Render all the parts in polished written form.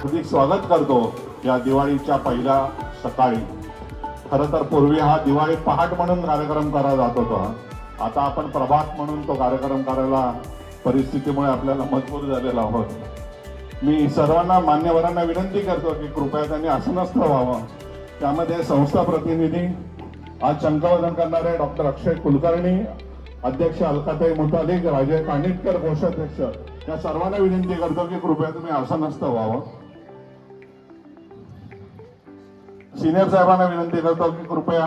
हार्दिक स्वागत करतो या दिवाळीच्या पहिल्या सकाळी। खरं तर पूर्वी हा दिवाळी पहाट म्हणून कार्यक्रम करायला जात होता, आता आपण प्रभात म्हणून तो कार्यक्रम करायला परिस्थितीमुळे आपल्याला मजबूर झालेलो आहोत। मी सर्वांना मान्यवरांना विनंती करतो की कृपया त्यांनी असं नसतं व्हावं। त्यामध्ये संस्था प्रतिनिधी आज शंकावदन करणारे डॉक्टर अक्षय कुलकर्णी, अध्यक्ष अलकाताई मुतालिक, राजे कानिटकर कोषाध्यक्ष, या सर्वांना विनंती करतो की कृपया तुम्ही असं नसतं व्हावं। सिनियर साहेबांना विनंती करतो की कृपया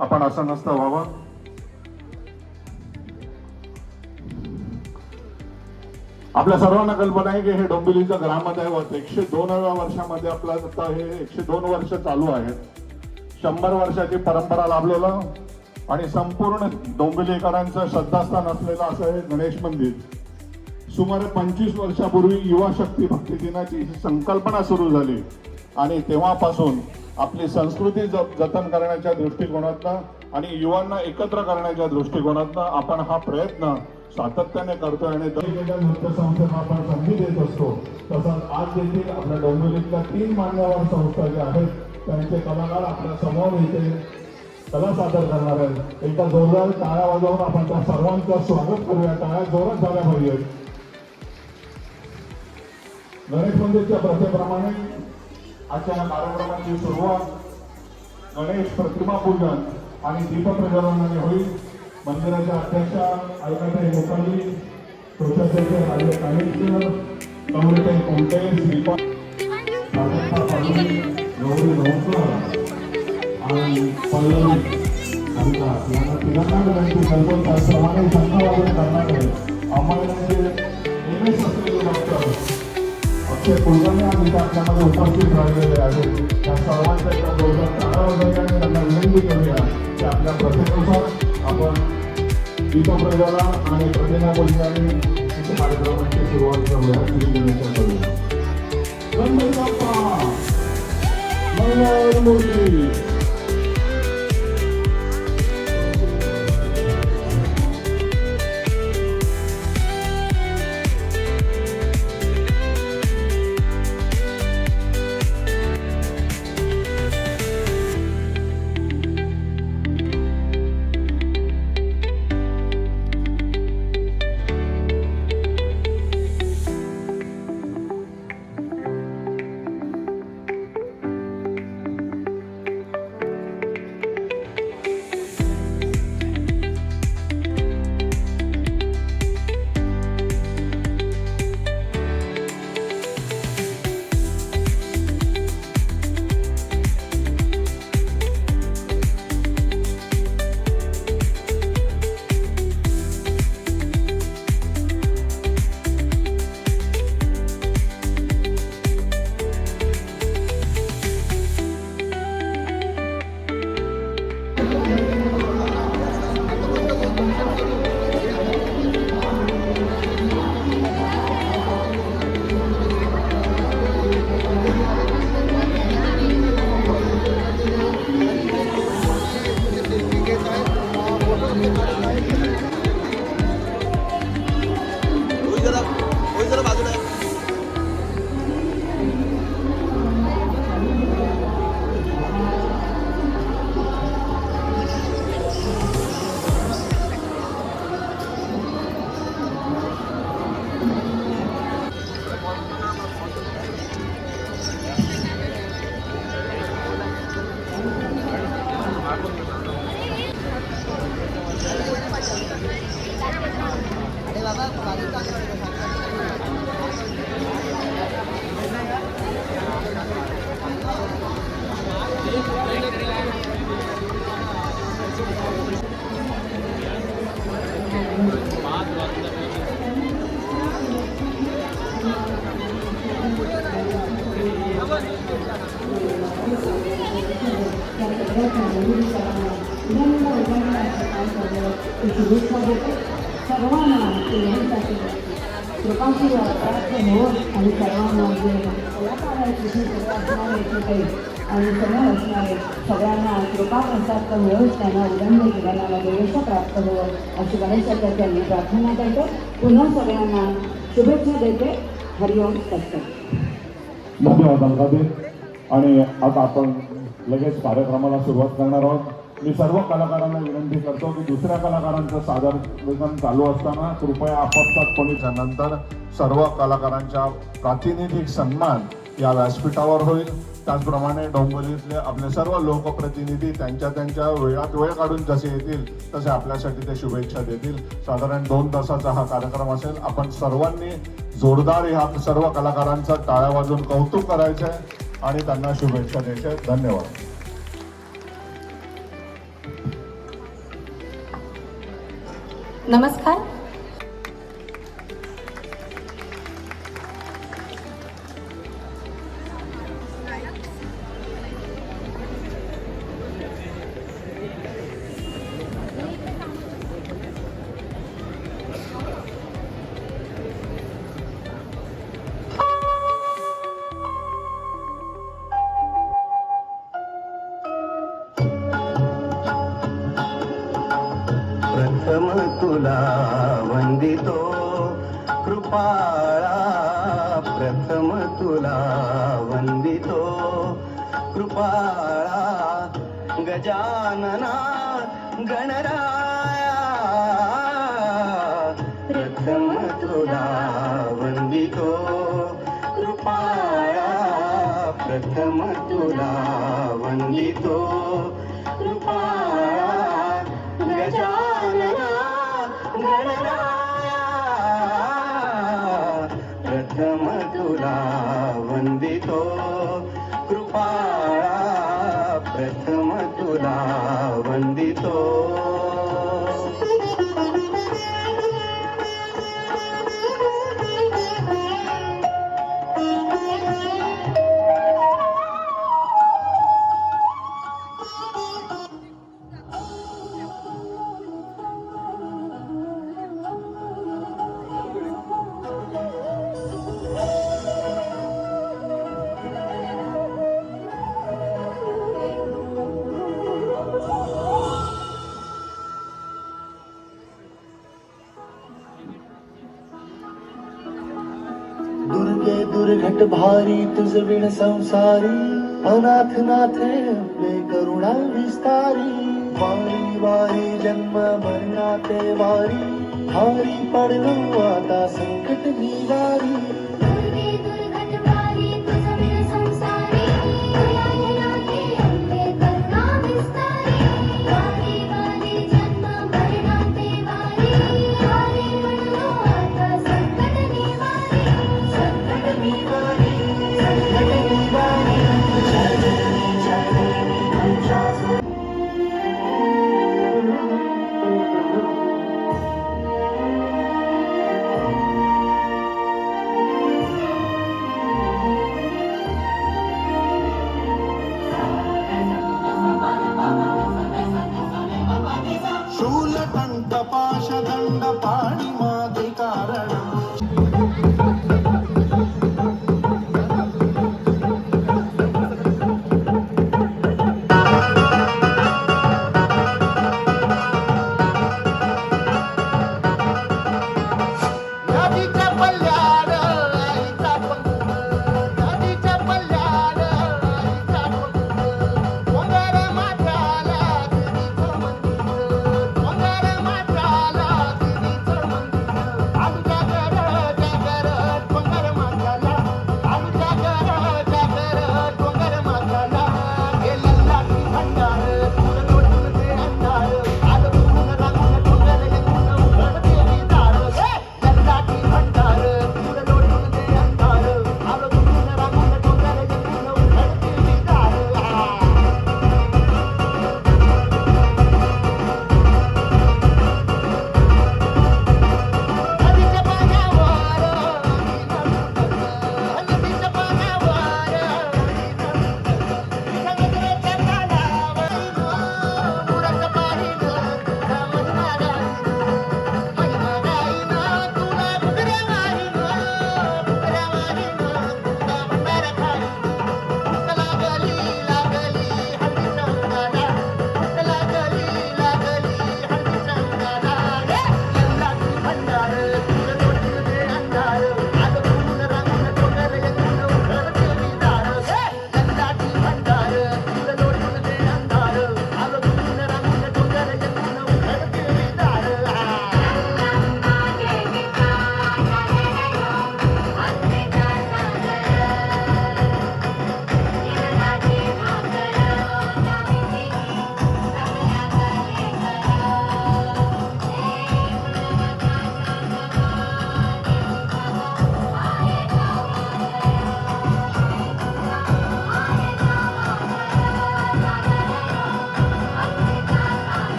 आपण असं नसतं व्हावं। आपल्या सर्वांना कल्पना आहे की हे डोंबिवलीचं ग्रामदैवत 102व्या वर्षामध्ये आपलं आता हे 102 वर्ष चालू आहेत। 100 वर्षाची परंपरा लाभलेलं आणि संपूर्ण डोंबिवलीकरांचं श्रद्धास्थान असलेलं असं हे गणेश मंदिर सुमारे 25 वर्षापूर्वी युवा शक्ती भक्ती दिनाची संकल्पना सुरू झाली आणि तेव्हापासून आपली संस्कृती जतन करण्याच्या दृष्टिकोनातनं आणि युवांना एकत्र करण्याच्या दृष्टिकोनातनं आपण हा प्रयत्न सातत्याने करतोय आणि नृत्य संस्थेला आपण संधी देत असतो। तसंच आज देखील आपल्या डोंबिवलीतल्या 3 मान्यवर संस्था ज्या आहेत त्यांचे कलाकार आपल्या समोर इथे कला सादर करणार आहेत। एका जोरदार टाळ्या वाजवून आपण त्या सर्वांचं स्वागत करूया। टाळ्या जोरात झाल्या पाहिजेत। गणेश मंदिरच्या प्रथेप्रमाणे आजच्या कार्यक्रमाची सुरुवात गणेश प्रतिमा पूजन आणि दीपप्रज्वलनाने होईल। मंदिराच्या अध्यक्षा अलकाताई मुतालिक, कोषाध्यक्ष राजे कानिटकर, कमलेताई कोंटे, श्रीपाद गौरी नौकर आणि पल्लवी यांना तिघांना विनंती करतो त्याप्रमाणे शंकावादन करणारे अंमलचे MS असलेले डॉक्टर अक्षय कुलकर्णी आणि आपल्यामध्ये उपस्थित राहिलेले आहेत। त्या सर्वांच्या एका जोरदार टाळ्या वाजवूया आणि त्यांना विनंती करूया की आपल्या प्रथेनुसार आपण दीपप्रज्वलन आणि प्रतिमा पूजनाने कार्यक्रमाची सुरुवात करूया। गणपती बाप्पा मंगळमूर्ती। सर्वांना कृपाशीर्वाद आणि सर्वांना आणि समोर असणारे सगळ्यांना कृपा प्रसाद मिळून त्यांना उदंड जीवनाला यश प्राप्त होवं अशी गणेशाच्या त्यांनी प्रार्थना करतो। पुन्हा सगळ्यांना शुभेच्छा देते। हरिओम तत्सत। धन्यवाद अलकाताई. आणि आता आपण लगेच कार्यक्रमाला सुरुवात करणार आहोत. मी सर्व कलाकारांना विनंती करतो की दुसऱ्या कलाकारांचं सादरीकरण चालू असताना कृपया आपापसातपणीच्या नंतर सर्व कलाकारांच्या प्रातिनिधिक सन्मान या व्यासपीठावर होईल. त्याचप्रमाणे डोंबिवलीतले आपले सर्व लोकप्रतिनिधी त्यांच्या त्यांच्या वेळात वेळ काढून जसे येतील तसे आपल्यासाठी ते शुभेच्छा देतील. साधारण 2 तासाचा हा कार्यक्रम असेल. आपण सर्वांनी जोरदार ह्या सर्व कलाकारांचं टाळ्या वाजवून कौतुक करायचं आहे आणि त्यांना शुभेच्छा द्यायच्या आहेत. धन्यवाद. नमस्कार. प्रथम तुला वंदितो कृपाळा, प्रथम तुला वंदितो कृपाळा, गजानना गणराया, प्रथम तुला वंदितो कृपाळा, प्रथम तुला वंदितो कृपाळा, गजानना गणराया, प्रथम तुला वंदितो कृपाळा, प्रथम तुला वंदितो. दुर्गे दुर्घट भारी तुझ विण संसारी, अनाथ नाथे अंबे करुणा विस्तारी, वारी वारी जन्म मरणाते वारी, हारी पडलो आता संकट निवारी.